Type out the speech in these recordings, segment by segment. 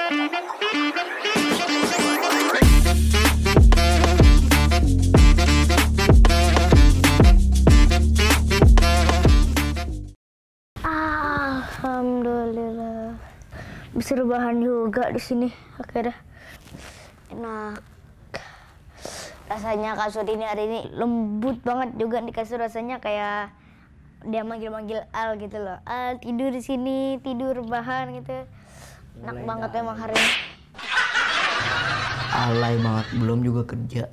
Alhamdulillah. Bisa rebahan juga di sini akhirnya. Enak. Rasanya kasur ini hari ini lembut banget juga di kasur, rasanya kayak dia manggil-manggil Al gitu loh. Al, tidur di sini, tidur rebahan gitu. Enak banget emang hari ini. Alay banget, belum juga kerja.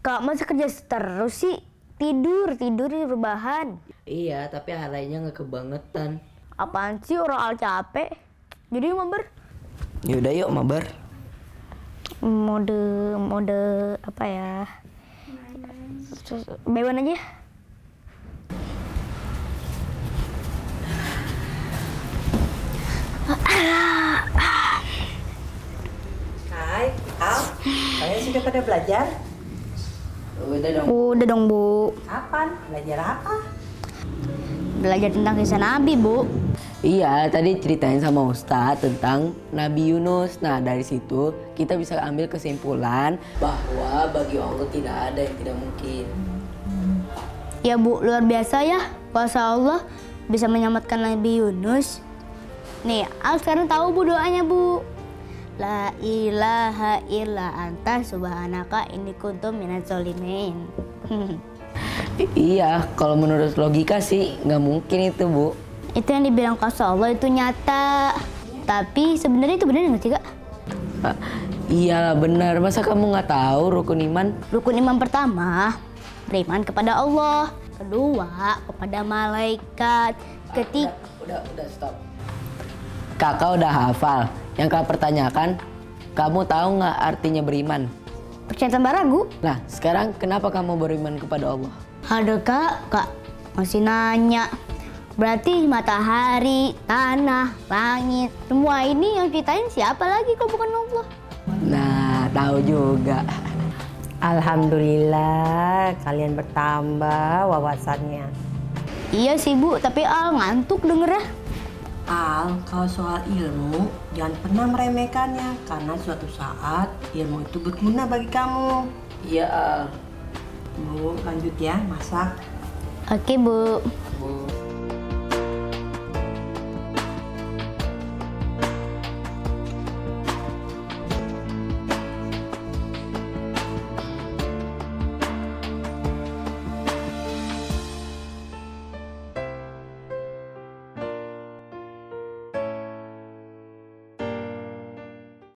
Kak, masa kerja terus sih? Tidur di rebahan. Iya, tapi alaynya nggak kebangetan. Apaan sih, orang Al capek. Jadi mabar. Yaudah yuk mabar. Mode apa ya? Beban aja. Hai, Al. Kalian sudah pada belajar? Udah dong, Bu. Kapan? Belajar apa? Belajar tentang kisah Nabi, Bu. Iya, tadi ceritain sama Ustadz tentang Nabi Yunus. Nah, dari situ kita bisa ambil kesimpulan bahwa bagi Allah tidak ada yang tidak mungkin. Ya, Bu, luar biasa ya. Kuasa Allah bisa menyelamatkan Nabi Yunus. Nih, Al sekarang tahu, Bu, doanya, Bu. La ilaha illa anta subhanaka inni kuntu minadz zalimin. Iya, kalau menurut logika sih nggak mungkin itu, Bu. Itu yang dibilang kuasa Allah itu nyata. Tapi sebenarnya itu benar nggak sih, Kak? Iya benar, masa kamu nggak tahu rukun iman? Rukun iman pertama, beriman kepada Allah. Kedua, kepada malaikat. Ketiga, Udah, stop. Kakak udah hafal. Yang kak pertanyakan, kamu tahu nggak artinya beriman? percaya tanpa ragu. Nah, sekarang kenapa kamu beriman kepada Allah? Ada Kak masih nanya. Berarti matahari, tanah, langit, semua ini yang ceritain siapa lagi kalau bukan Allah? Nah, tahu juga. Alhamdulillah, kalian bertambah wawasannya. Iya sih, Bu, tapi Al ngantuk dengernya. Al, kalau soal ilmu, jangan pernah meremehkannya. Karena suatu saat, ilmu itu berguna bagi kamu. Iya, Al. Bu, lanjut ya, masak. Oke, Bu. Bu.